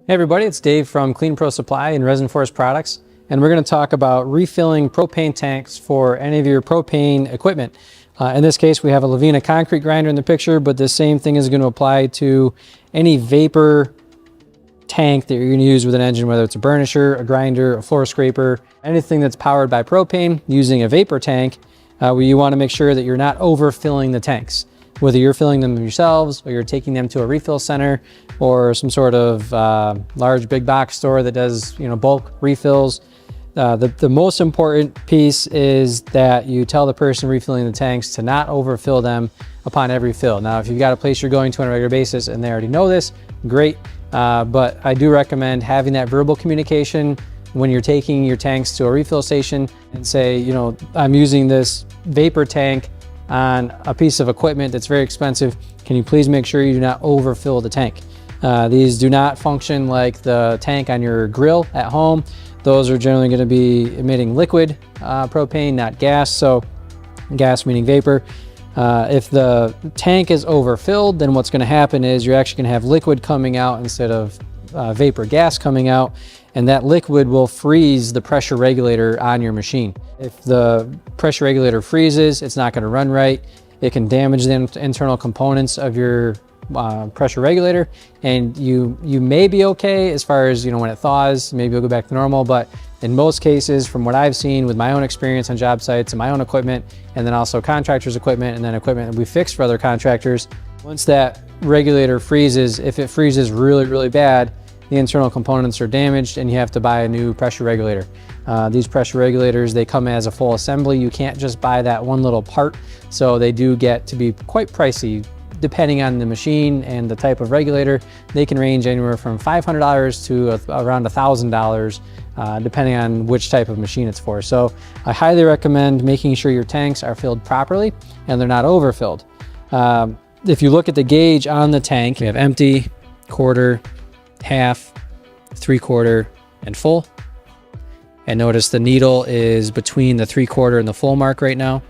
Hey everybody, it's Dave from Clean Pro Supply and Resin Force Products, and we're going to talk about refilling propane tanks for any of your propane equipment. In this case, we have a Lavina concrete grinder in the picture, but the same thing is going to apply to any vapor tank that you're going to use with an engine, whether it's a burnisher, a grinder, a floor scraper, anything that's powered by propane using a vapor tank. Where you want to make sure that you're not overfilling the tanks. Whether you're filling them yourselves or you're taking them to a refill center or some sort of large big box store that does bulk refills. The most important piece is that you tell the person refilling the tanks to not overfill them upon every fill. Now, if you've got a place you're going to on a regular basis and they already know this, great. But I do recommend having that verbal communication when you're taking your tanks to a refill station and say, I'm using this vapor tank on a piece of equipment that's very expensive. Can you please make sure you do not overfill the tank? These do not function like the tank on your grill at home. Those are generally going to be emitting liquid propane, not gas. So gas meaning vapor. If the tank is overfilled, then what's going to happen is you're actually going to have liquid coming out instead of vapor gas coming out, and that liquid will freeze the pressure regulator on your machine. If the pressure regulator freezes, it's not going to run right. It can damage the internal components of your pressure regulator, and you may be okay as far as when it thaws, maybe it'll go back to normal. But in most cases, from what I've seen with my own experience on job sites and my own equipment, and then also contractors' equipment, and then equipment that we fix for other contractors, once that regulator freezes, if it freezes really, really bad, the internal components are damaged and you have to buy a new pressure regulator. These pressure regulators, they come as a full assembly. You can't just buy that one little part. So they do get to be quite pricey depending on the machine and the type of regulator. They can range anywhere from $500 to around $1,000 depending on which type of machine it's for. So I highly recommend making sure your tanks are filled properly and they're not overfilled. If you look at the gauge on the tank, we have empty, quarter, half, 3/4, and full. And notice the needle is between the 3/4 and the full mark right now.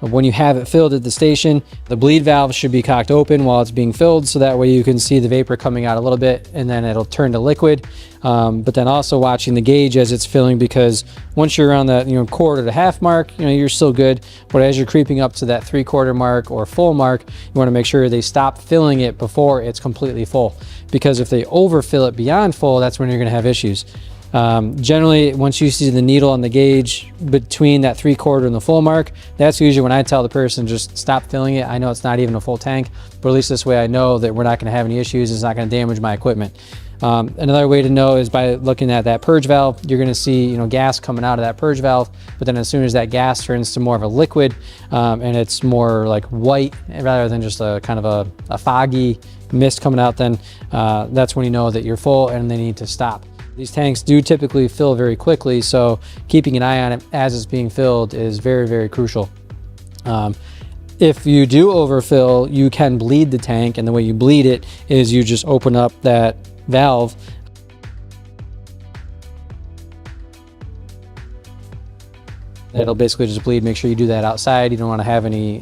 When you have it filled at the station, the bleed valve should be cocked open while it's being filled, so that way you can see the vapor coming out a little bit and then it'll turn to liquid. But then also watching the gauge as it's filling, because once you're around that quarter to half mark, you're still good. But as you're creeping up to that 3/4 mark or full mark, you want to make sure they stop filling it before it's completely full. Because if they overfill it beyond full, that's when you're going to have issues. Generally, once you see the needle on the gauge between that 3/4 and the full mark, that's usually when I tell the person just stop filling it. I know it's not even a full tank, but at least this way I know that we're not going to have any issues. It's not going to damage my equipment. Another way to know is by looking at that purge valve. You're going to see gas coming out of that purge valve, but then as soon as that gas turns to more of a liquid and it's more like white rather than just a kind of a foggy mist coming out, then that's when you know that you're full and they need to stop. These tanks do typically fill very quickly, so keeping an eye on it as it's being filled is very, very crucial. If you do overfill, you can bleed the tank, and the way you bleed it is you just open up that valve. It'll basically just bleed. Make sure you do that outside. You don't want to have any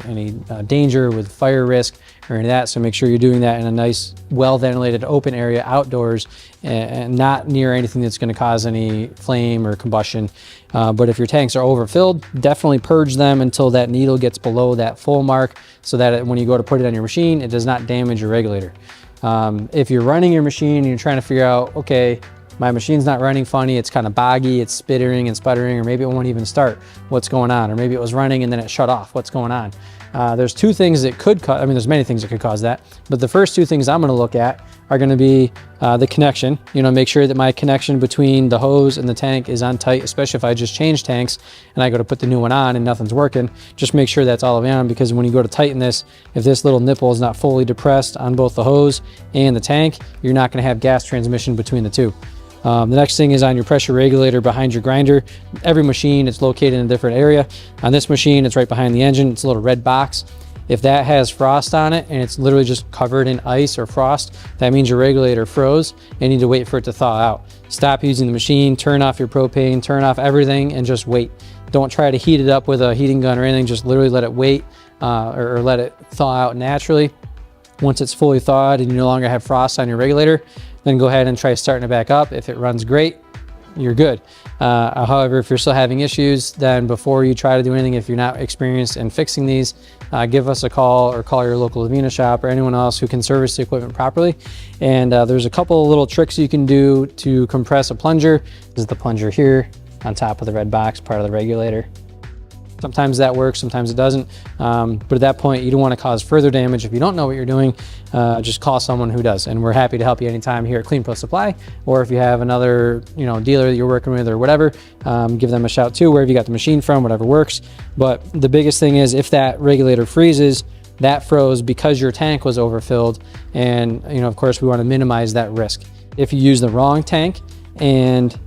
danger with fire risk or any of that. So make sure you're doing that in a nice, well-ventilated open area outdoors and not near anything that's going to cause any flame or combustion. But if your tanks are overfilled, definitely purge them until that needle gets below that full mark, so that when you go to put it on your machine, it does not damage your regulator. If you're running your machine and you're trying to figure out, okay, my machine's not running funny, it's kind of boggy, it's spittering and sputtering, or maybe it won't even start, what's going on? Or maybe it was running and then it shut off, what's going on? There's two things that could cause, there's many things that could cause that, but the first two things I'm going to look at are going to be the connection. Make sure that my connection between the hose and the tank is on tight, especially if I just change tanks and I go to put the new one on and nothing's working. Just make sure that's all the way on, because when you go to tighten this, if this little nipple is not fully depressed on both the hose and the tank, you're not going to have gas transmission between the two. The next thing is on your pressure regulator behind your grinder. Every machine, it's located in a different area. On this machine, it's right behind the engine. It's a little red box. If that has frost on it and it's literally just covered in ice or frost, that means your regulator froze and you need to wait for it to thaw out. Stop using the machine, turn off your propane, turn off everything, and just wait. Don't try to heat it up with a heating gun or anything. Just literally let it wait or let it thaw out naturally. Once it's fully thawed and you no longer have frost on your regulator, then go ahead and try starting it back up. If it runs great, you're good. However, if you're still having issues, then before you try to do anything, if you're not experienced in fixing these, give us a call or call your local Lavina shop or anyone else who can service the equipment properly. And there's a couple of little tricks you can do to compress a plunger. This is the plunger here on top of the red box, part of the regulator. Sometimes that works, sometimes it doesn't. But at that point, you don't want to cause further damage. If you don't know what you're doing, just call someone who does. And we're happy to help you anytime here at Clean Pro Supply. Or if you have another dealer that you're working with or whatever, give them a shout too, wherever you got the machine from, whatever works. But the biggest thing is if that regulator freezes, that froze because your tank was overfilled. And of course, we want to minimize that risk. If you use the wrong tank and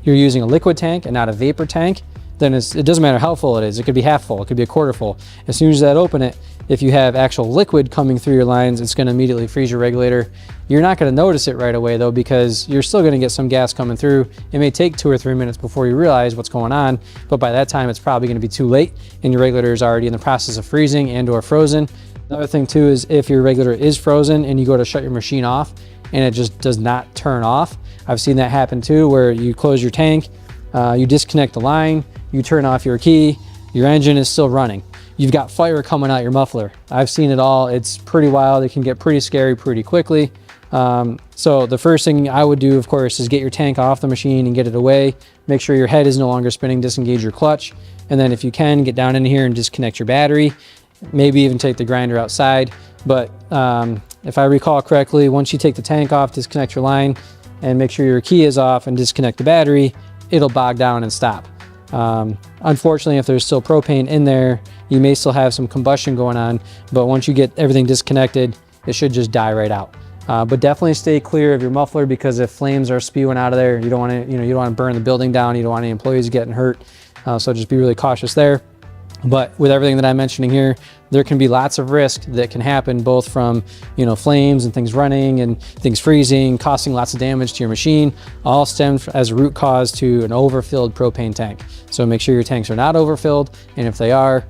you're using a liquid tank and not a vapor tank, then it doesn't matter how full it is. It could be half full, it could be a quarter full. As soon as that open it, if you have actual liquid coming through your lines, it's gonna immediately freeze your regulator. You're not gonna notice it right away though, because you're still gonna get some gas coming through. It may take 2 or 3 minutes before you realize what's going on, but by that time, it's probably gonna be too late and your regulator is already in the process of freezing and or frozen. Another thing too is if your regulator is frozen and you go to shut your machine off and it just does not turn off. I've seen that happen too, where you close your tank, you disconnect the line, you turn off your key, your engine is still running. You've got fire coming out your muffler. I've seen it all. It's pretty wild. It can get pretty scary pretty quickly. So the first thing I would do, of course, is get your tank off the machine and get it away. Make sure your head is no longer spinning, disengage your clutch. And then if you can, get down in here and disconnect your battery. Maybe even take the grinder outside. But if I recall correctly, once you take the tank off, disconnect your line, and make sure your key is off and disconnect the battery, it'll bog down and stop. Unfortunately, if there's still propane in there, you may still have some combustion going on, but once you get everything disconnected, it should just die right out. But definitely stay clear of your muffler, because if flames are spewing out of there, you don't want to, you don't want to burn the building down. You don't want any employees getting hurt. So just be really cautious there. But with everything that I'm mentioning here, there can be lots of risk that can happen, both from flames and things running and things freezing, causing lots of damage to your machine, all stem as a root cause to an overfilled propane tank. So make sure your tanks are not overfilled, and if they are,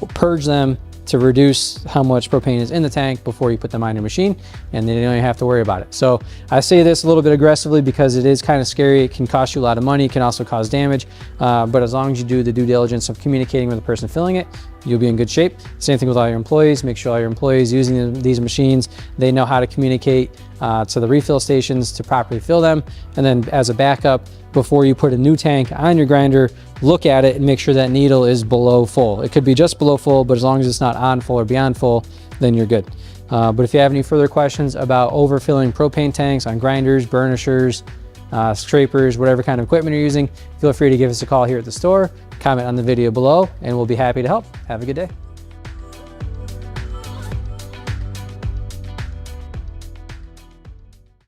purge them to reduce how much propane is in the tank before you put them on your machine, and then you don't even have to worry about it. So I say this a little bit aggressively because it is kind of scary. It can cost you a lot of money. It can also cause damage. But as long as you do the due diligence of communicating with the person filling it, you'll be in good shape. Same thing with all your employees. Make sure all your employees using these machines, they know how to communicate to the refill stations to properly fill them. And then as a backup, before you put a new tank on your grinder, look at it and make sure that needle is below full. It could be just below full, but as long as it's not on full or beyond full, then you're good. But if you have any further questions about overfilling propane tanks on grinders, burnishers, scrapers, whatever kind of equipment you're using, feel free to give us a call here at the store, comment on the video below, and we'll be happy to help. Have a good day.